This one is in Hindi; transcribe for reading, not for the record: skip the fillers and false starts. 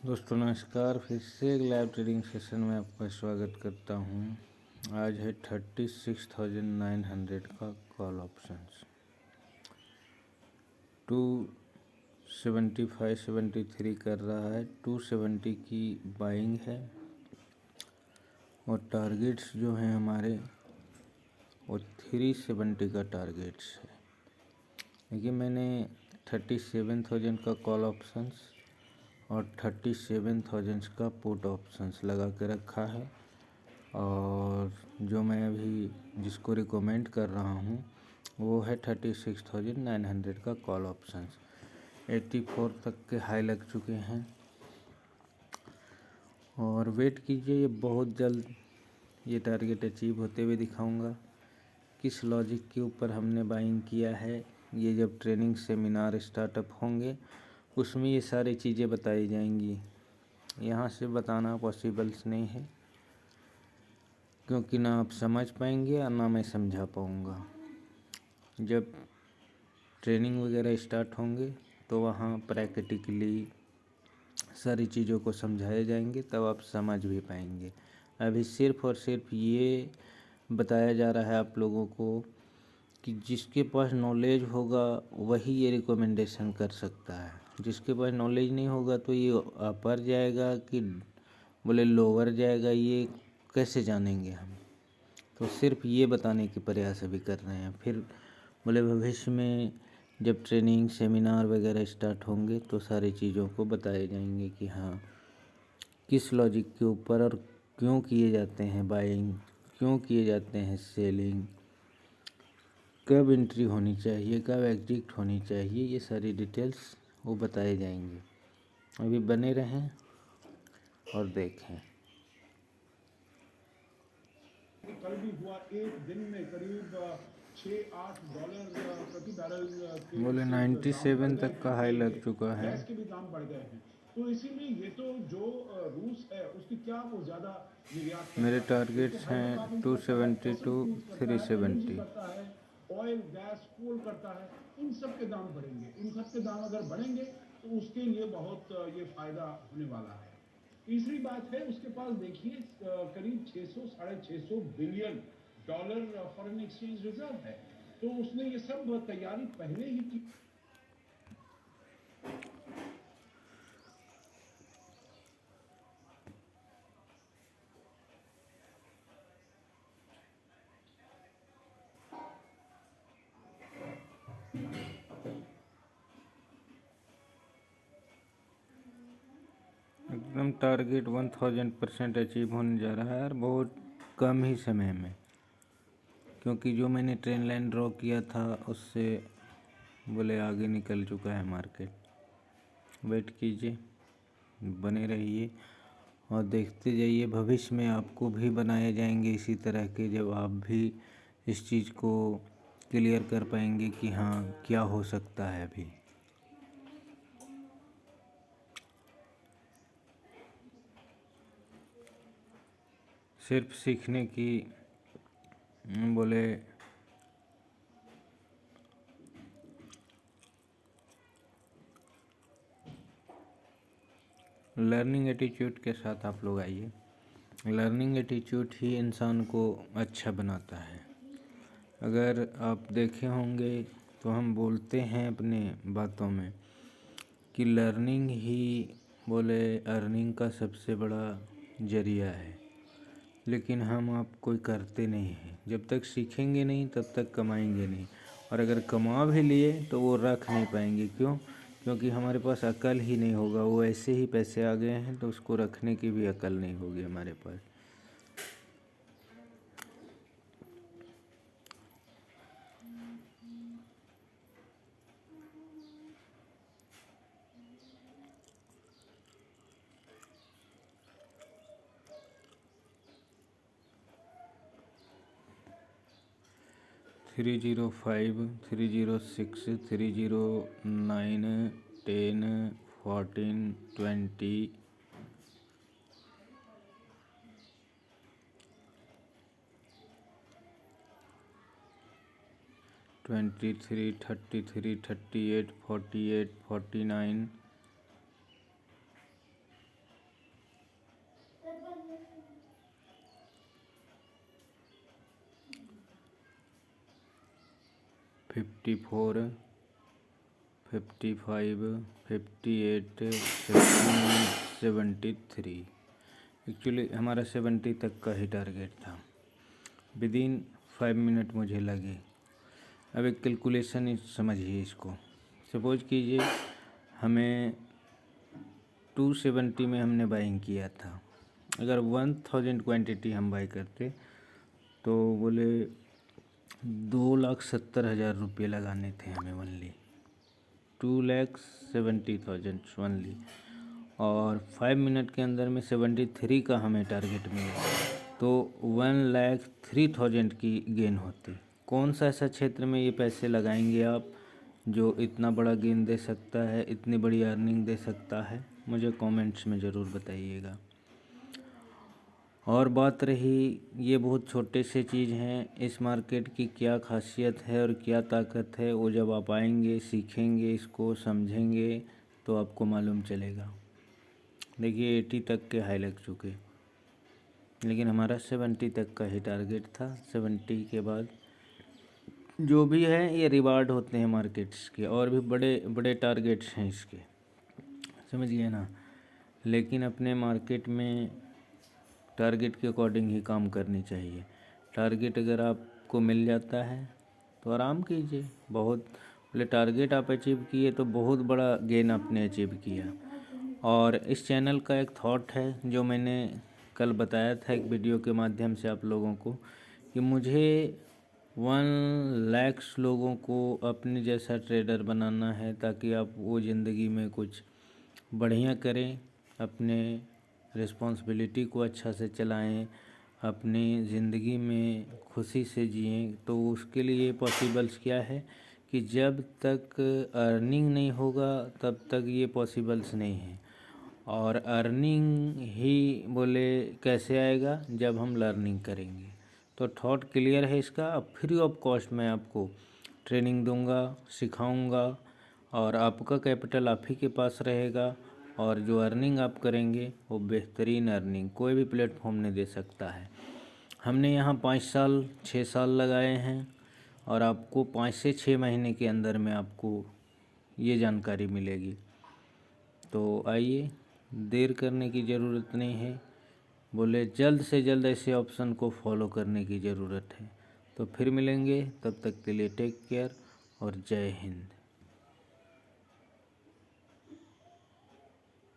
दोस्तों नमस्कार। फिर से एक लाइव ट्रेडिंग सेशन में आपका स्वागत करता हूं। आज है 36,900 का कॉल ऑप्शंस। 275.73 कर रहा है। 270 की बाइंग है और टारगेट्स जो हैं हमारे वो 370 का टारगेट्स है। देखिए मैंने 37,000 का कॉल ऑप्शंस और 37,000 का पुट ऑप्शंस लगा के रखा है। और जो मैं अभी जिसको रिकमेंड कर रहा हूँ वो है 36,900 का कॉल ऑप्शंस। 84 तक के हाई लग चुके हैं और वेट कीजिए, ये बहुत जल्द ये टारगेट अचीव होते हुए दिखाऊंगा। किस लॉजिक के ऊपर हमने बाइंग किया है, ये जब ट्रेनिंग सेमिनार स्टार्टअप होंगे उसमें ये सारी चीज़ें बताई जाएंगी। यहाँ से बताना पॉसिबल्स नहीं है क्योंकि ना आप समझ पाएंगे और ना मैं समझा पाऊँगा। जब ट्रेनिंग वगैरह स्टार्ट होंगे तो वहाँ प्रैक्टिकली सारी चीज़ों को समझाए जाएंगे, तब आप समझ भी पाएंगे। अभी सिर्फ़ और सिर्फ ये बताया जा रहा है आप लोगों को कि जिसके पास नॉलेज होगा वही ये रिकमेंडेशन कर सकता है। जिसके पास नॉलेज नहीं होगा तो ये अपर जाएगा कि बोले लोअर जाएगा, ये कैसे जानेंगे हम। तो सिर्फ ये बताने के प्रयास अभी कर रहे हैं। फिर बोले भविष्य में जब ट्रेनिंग सेमिनार वगैरह स्टार्ट होंगे तो सारी चीज़ों को बताए जाएंगे कि हाँ किस लॉजिक के ऊपर और क्यों किए जाते हैं बाइंग, क्यों किए जाते हैं सेलिंग, कब एंट्री होनी चाहिए, कब एग्जिट होनी चाहिए, ये सारी डिटेल्स वो बताए जाएंगे। अभी बने रहें और देखें। कल भी हुआ, एक दिन में करीब $6-8 प्रति बैरल के बोले दाम 97 बढ़ गए, तक का हाई पेट्रोल के, लग चुका है। गैस के भी दाम बढ़ गए हैं। तो इसीलिए ये तो जो रूस है उसकी क्या वो ज्यादा निर्यात मेरे करता है, वो तो टारगेट्स हैं हाइड्रोकार्बन करता है, 270 फॉसिल टू फ्यूल्स करता है, एलएनजी 370। करता है, ऑयल गैस कोल करता है। इन सब के दाम बढ़ेंगे, इन सब के दाम अगर बढ़ेंगे तो उसके लिए बहुत ये फायदा होने वाला है। तीसरी बात है, उसके पास देखिए करीब 600 650 billion dollar foreign exchange reserve है। तो उसने ये सब तैयारी पहले ही की। एकदम टारगेट 1000% अचीव होने जा रहा है और बहुत कम ही समय में, क्योंकि जो मैंने ट्रेन लाइन ड्रॉ किया था उससे बोले आगे निकल चुका है मार्केट। वेट कीजिए, बने रहिए और देखते जाइए। भविष्य में आपको भी बनाए जाएंगे इसी तरह के, जब आप भी इस चीज़ को क्लियर कर पाएंगे कि हाँ क्या हो सकता है। अभी सिर्फ सीखने की बोले लर्निंग एटीट्यूड के साथ आप लोग आइए। लर्निंग एटीट्यूड ही इंसान को अच्छा बनाता है। अगर आप देखे होंगे तो हम बोलते हैं अपने बातों में कि लर्निंग ही बोले अर्निंग का सबसे बड़ा जरिया है, लेकिन हम आप कोई करते नहीं हैं। जब तक सीखेंगे नहीं तब तक कमाएंगे नहीं, और अगर कमा भी लिए तो वो रख नहीं पाएंगे। क्यों? क्योंकि हमारे पास अकल ही नहीं होगा। वो ऐसे ही पैसे आ गए हैं तो उसको रखने की भी अकल नहीं होगी हमारे पास। थ्री 305, 306, 309, 10, 14, 20, 23, 33, 38, 48, 49, 54, 55, 58, 73। एक्चुअली हमारा 70 तक का ही टारगेट था। विदिन 5 मिनट मुझे लगे। अब एक कैलकुलेशन समझिए इसको। सपोज कीजिए हमें 270 में हमने बाइंग किया था। अगर 1000 क्वांटिटी हम बाई करते तो बोले 2,70,000 रुपये लगाने थे हमें ओनली, 2,70,000 ओनली। और 5 मिनट के अंदर में 73 का हमें टारगेट मिला तो 1,03,000 की गेन होती। कौन सा ऐसा क्षेत्र में ये पैसे लगाएंगे आप जो इतना बड़ा गेन दे सकता है, इतनी बड़ी अर्निंग दे सकता है? मुझे कमेंट्स में ज़रूर बताइएगा। और बात रही ये बहुत छोटे से चीज़ हैं, इस मार्केट की क्या खासियत है और क्या ताकत है, वो जब आप आएंगे, सीखेंगे, इसको समझेंगे तो आपको मालूम चलेगा। देखिए 80 तक के हाई लग चुके, लेकिन हमारा 70 तक का ही टारगेट था। 70 के बाद जो भी है ये रिवार्ड होते हैं मार्केट्स के, और भी बड़े बड़े टारगेट्स हैं इसके, समझ गए ना। लेकिन अपने मार्केट में टारगेट के अकॉर्डिंग ही काम करनी चाहिए। टारगेट अगर आपको मिल जाता है तो आराम कीजिए। बहुत बोले टारगेट आप अचीव किए तो बहुत बड़ा गेन आपने अचीव किया। और इस चैनल का एक थॉट है जो मैंने कल बताया था एक वीडियो के माध्यम से आप लोगों को, कि मुझे 1 लाख लोगों को अपने जैसा ट्रेडर बनाना है, ताकि आप वो ज़िंदगी में कुछ बढ़िया करें, अपने रिस्पॉन्सिबिलिटी को अच्छा से चलाएं, अपनी ज़िंदगी में खुशी से जिएं। तो उसके लिए पॉसिबल्स क्या है कि जब तक अर्निंग नहीं होगा तब तक ये पॉसिबल्स नहीं है। और अर्निंग ही बोले कैसे आएगा, जब हम लर्निंग करेंगे। तो थॉट क्लियर है इसका। अब फ्री ऑफ कॉस्ट मैं आपको ट्रेनिंग दूंगा, सिखाऊंगा, और आपका कैपिटल आप ही के पास रहेगा। और जो अर्निंग आप करेंगे वो बेहतरीन अर्निंग कोई भी प्लेटफॉर्म नहीं दे सकता है। हमने यहाँ 5 साल 6 साल लगाए हैं, और आपको 5 से 6 महीने के अंदर में आपको ये जानकारी मिलेगी। तो आइए, देर करने की ज़रूरत नहीं है, बोले जल्द से जल्द ऐसे ऑप्शन को फॉलो करने की ज़रूरत है। तो फिर मिलेंगे, तब तक के लिए टेक केयर और जय हिंद।